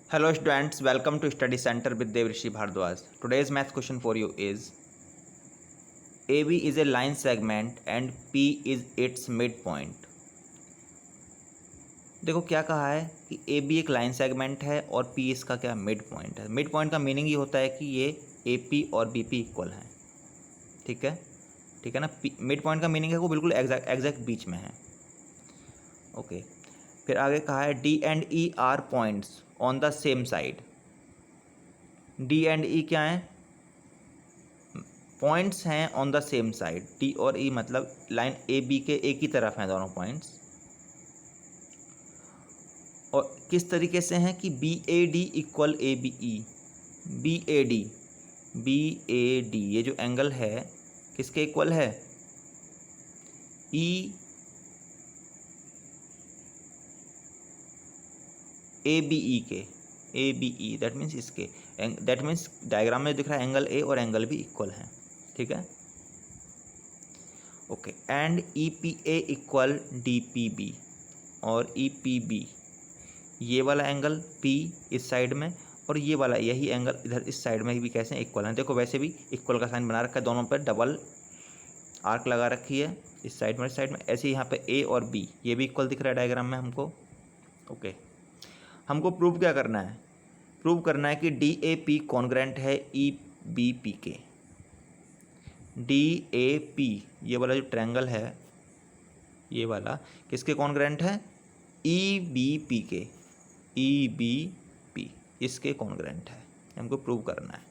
Hello students, welcome to Study Center with Devrishi Bhardwaj. Today's math question for you is AB is a line segment and P is its midpoint. देखो क्या कहा है कि AB एक line segment है और P इसका क्या मिड पॉइंट है। मिड पॉइंट का मीनिंग ये होता है कि ये AP और BP इक्वल हैं। ठीक है ना। मिड पॉइंट का मीनिंग है वो बिल्कुल एग्जैक्ट बीच में है। ओके, फिर आगे कहा है D and E are points on the same side. D and E क्या है? पॉइंट्स हैं on the same side. D और ई मतलब लाइन ए बी के एक ही तरफ हैं दोनों पॉइंट्स। और किस तरीके से हैं कि B A D equal A B E. B A D ये जो एंगल है किसके इक्वल है? ई ए बी ई के। A B E that means इसके। दैट मीन्स डायग्राम में दिख रहा है एंगल ए और एंगल बी इक्वल हैं। ठीक है। Okay, and E P A equal D P B. और ई पी बी ये वाला एंगल पी इस साइड में और ये वाला यही एंगल इधर इस साइड में भी कैसे इक्वल हैं। देखो वैसे भी इक्वल का साइन बना रखा है, दोनों पर डबल आर्क लगा रखी है इस साइड में इस साइड में। ऐसे ही यहाँ पे ए और बी ये भी इक्वल दिख रहा है डायग्राम में हमको। ओके, हमको प्रूव क्या करना है? प्रूव करना है कि डी ए पी कॉन्ग्रेंट है ई बी पी के। डी ए पी ये वाला जो ट्रायंगल है ये वाला किसके कॉन्ग्रेंट है? ई बी पी के। ई बी पी इसके कॉन्ग्रेंट है, हमको प्रूव करना है।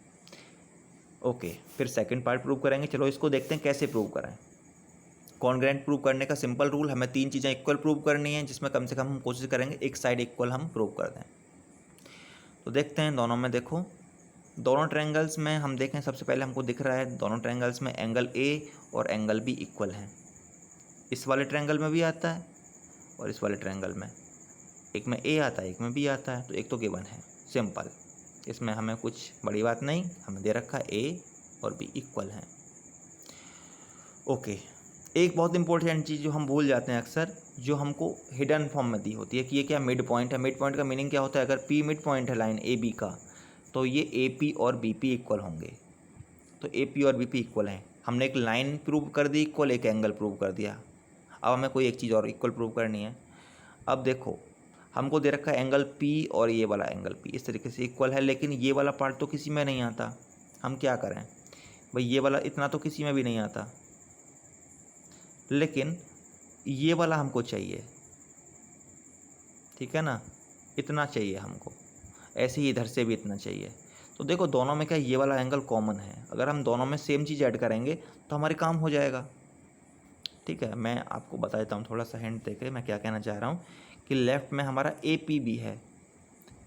ओके, फिर सेकंड पार्ट प्रूव करेंगे। चलो इसको देखते हैं कैसे प्रूव करें। कॉन्ग्रेंट प्रूव करने का सिंपल रूल, हमें तीन चीज़ें इक्वल प्रूव करनी है जिसमें कम से कम हम कोशिश करेंगे एक साइड इक्वल हम प्रूव कर दें। तो देखते हैं दोनों में। देखो दोनों ट्रायंगल्स में हम देखें, सबसे पहले हमको दिख रहा है दोनों ट्रायंगल्स में एंगल ए और एंगल बी इक्वल हैं। इस वाले ट्रायंगल में भी आता है और इस वाले ट्रायंगल में, एक में ए आता है एक में बी आता है, तो एक तो गिवन है सिंपल। इसमें हमें कुछ बड़ी बात नहीं, हमें दे रखा है ए और बी इक्वल हैं। ओके, एक बहुत इंपॉर्टेंट चीज़ जो हम भूल जाते हैं अक्सर, जो हमको हिडन फॉर्म में दी होती है कि ये क्या मिड पॉइंट है। मिड पॉइंट का मीनिंग क्या होता है? अगर पी मिड पॉइंट है लाइन ए बी का तो ये ए पी और बी पी इक्वल होंगे। तो ए पी और बी पी इक्वल हैं। हमने एक लाइन प्रूव कर दी इक्वल, एक एंगल प्रूव कर दिया। अब हमें कोई एक चीज़ और इक्वल प्रूव करनी है। अब देखो हमको दे रखा है एंगल P और ये वाला एंगल P इस तरीके से इक्वल है, लेकिन ये वाला पार्ट तो किसी में नहीं आता। हम क्या करें भाई? ये वाला इतना तो किसी में भी नहीं आता, लेकिन ये वाला हमको चाहिए। ठीक है ना, इतना चाहिए हमको। ऐसे ही इधर से भी इतना चाहिए। तो देखो दोनों में क्या ये वाला एंगल कॉमन है। अगर हम दोनों में सेम चीज़ ऐड करेंगे तो हमारे काम हो जाएगा। ठीक है, मैं आपको बता देता हूँ थोड़ा सा हिंट देके मैं क्या कहना चाह रहा हूँ कि लेफ़्ट में हमारा ए पी बी है,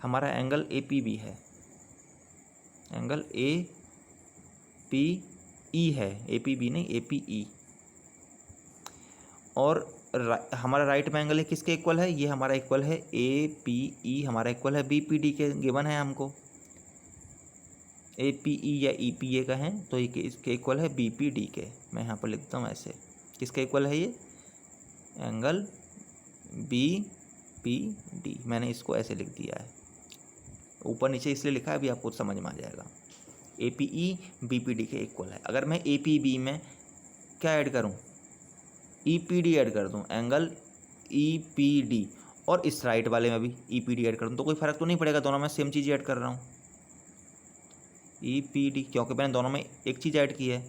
हमारा एंगल ए पी बी है, एंगल ए पी ई है, ए पी बी नहीं ए पी ई। और हमारा राइट में एंगल है किसके इक्वल है? ये हमारा इक्वल है ए पी ई, हमारा इक्वल है बी पी डी के। गिवन है हमको ए पी ई या ई पी ए का है तो ये इसके इक्वल है बी पी डी के। मैं यहाँ पर लिखता हूँ ऐसे, किसके इक्वल है ये? Angle B P D. मैंने इसको ऐसे लिख दिया है, ऊपर नीचे इसलिए लिखा है, अभी आपको समझ में आ जाएगा। A P E B P D के इक्वल है। अगर मैं ए पी बी में क्या ऐड करूँ? ई पी डी ऐड कर दूँ, एंगल ई पी डी, और इस राइट वाले में भी ई पी डी ऐड कर दूँ तो कोई फ़र्क तो नहीं पड़ेगा, दोनों में सेम चीज़ ऐड कर रहा हूँ ई पी डी, क्योंकि मैंने दोनों में एक चीज़ ऐड की है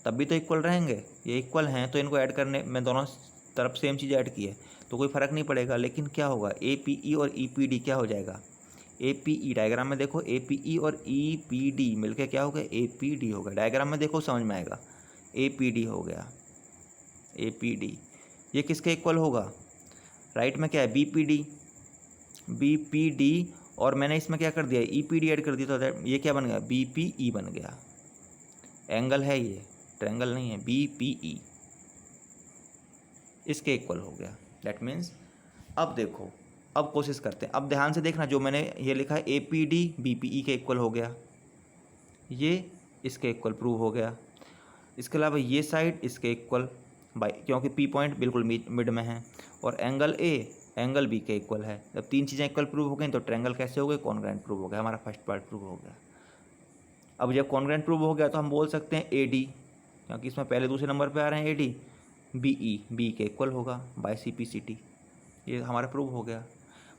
तब भी तो इक्वल रहेंगे। ये इक्वल हैं तो इनको ऐड करने में दोनों तरफ सेम चीज़ ऐड की है तो कोई फ़र्क नहीं पड़ेगा। लेकिन क्या होगा? ए पी ई और ई पी डी क्या हो जाएगा? ए पी ई, डायग्राम में देखो ए पी ई और ई पी डी मिलके क्या हो गया? ए पी डी हो गया। डायग्राम में देखो समझ में आएगा, ए पी डी हो गया। ए पी डी ये किसके इक्वल होगा? राइट में क्या है? B P D. B P D और मैंने इसमें क्या कर दिया? ई पी डी ऐड कर दिया तो ये क्या बन गया? बी पी ई बन गया। एंगल है ये, ट्रायंगल नहीं है। बी पी ई इसके इक्वल हो गया। दैट मीन्स अब देखो, अब कोशिश करते हैं। अब ध्यान से देखना, जो मैंने ये लिखा है A P D B P E के इक्वल हो गया, ये इसके इक्वल प्रूव हो गया। इसके अलावा ये साइड इसके इक्वल बाई, क्योंकि पी पॉइंट बिल्कुल मिड में है, और एंगल ए एंगल बी के इक्वल है। जब तीन चीज़ें इक्वल प्रूव हो गई तो ट्रायंगल कैसे हो गए, कॉन्ग्रुएंट प्रूव हो गया, हमारा फर्स्ट पार्ट प्रूव हो गया। अब जब कॉन्ग्रुएंट प्रूव हो गया तो हम बोल सकते हैं ए डी, क्योंकि इसमें पहले दूसरे नंबर पे आ रहे हैं A D, B E B के इक्वल होगा by C P C T, ये हमारा प्रूव हो गया।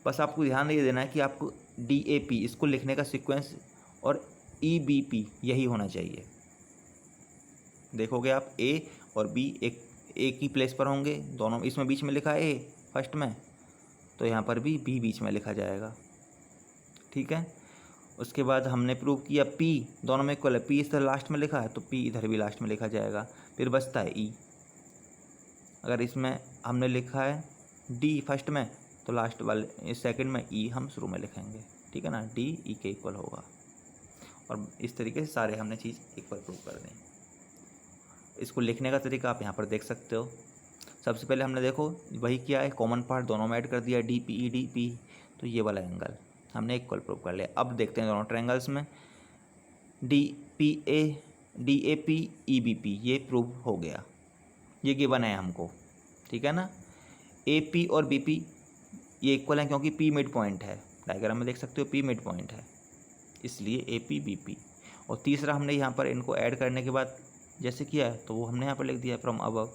बस आपको ध्यान ये देना है कि आपको डी ए पी इसको लिखने का सीक्वेंस और ई बी पी यही होना चाहिए। देखोगे आप ए और बी एक ही प्लेस पर होंगे दोनों, इसमें बीच में लिखा है ए फर्स्ट में, तो यहाँ पर भी बी बीच में लिखा जाएगा, ठीक है। उसके बाद हमने प्रूव किया पी दोनों में इक्वल है, पी इधर लास्ट में लिखा है तो पी इधर भी लास्ट में लिखा जाएगा। फिर बचता है ई, अगर इसमें हमने लिखा है डी फर्स्ट में तो लास्ट वाले सेकंड में ई हम शुरू में लिखेंगे, ठीक है ना, डी ई के इक्वल होगा। और इस तरीके से सारे हमने चीज़ इक्वल प्रूव कर दी। इसको लिखने का तरीका आप यहाँ पर देख सकते हो। सबसे पहले हमने देखो वही किया है, कॉमन पार्ट दोनों में ऐड कर दिया, डी पी, तो ये वाला एंगल हमने इक्वल प्रूव कर लिया। अब देखते हैं दोनों ट्रायंगल्स में, D A P E B P ये प्रूव हो गया, ये गिवन है हमको, ठीक है ना। ए पी और बी पी ये इक्वल है क्योंकि पी मिड पॉइंट है, डायग्राम में देख सकते हो पी मिड पॉइंट है, इसलिए ए पी बी पी। और तीसरा हमने यहाँ पर इनको ऐड करने के बाद जैसे किया है तो वो हमने यहाँ पर लिख दिया फ्रॉम अबव।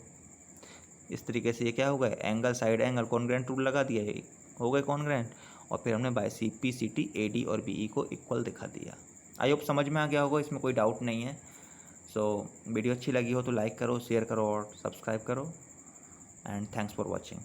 इस तरीके से ये क्या हो गया, angle side angle congruent rule लगा दिया, ये हो गए कॉन्ग्रुएंट। और फिर हमने by C P C T A D और बी ई को इक्वल दिखा दिया। आई होप समझ में आ गया होगा, इसमें कोई डाउट नहीं है। सो वीडियो अच्छी लगी हो तो लाइक करो, शेयर करो और सब्सक्राइब करो। And thanks for watching.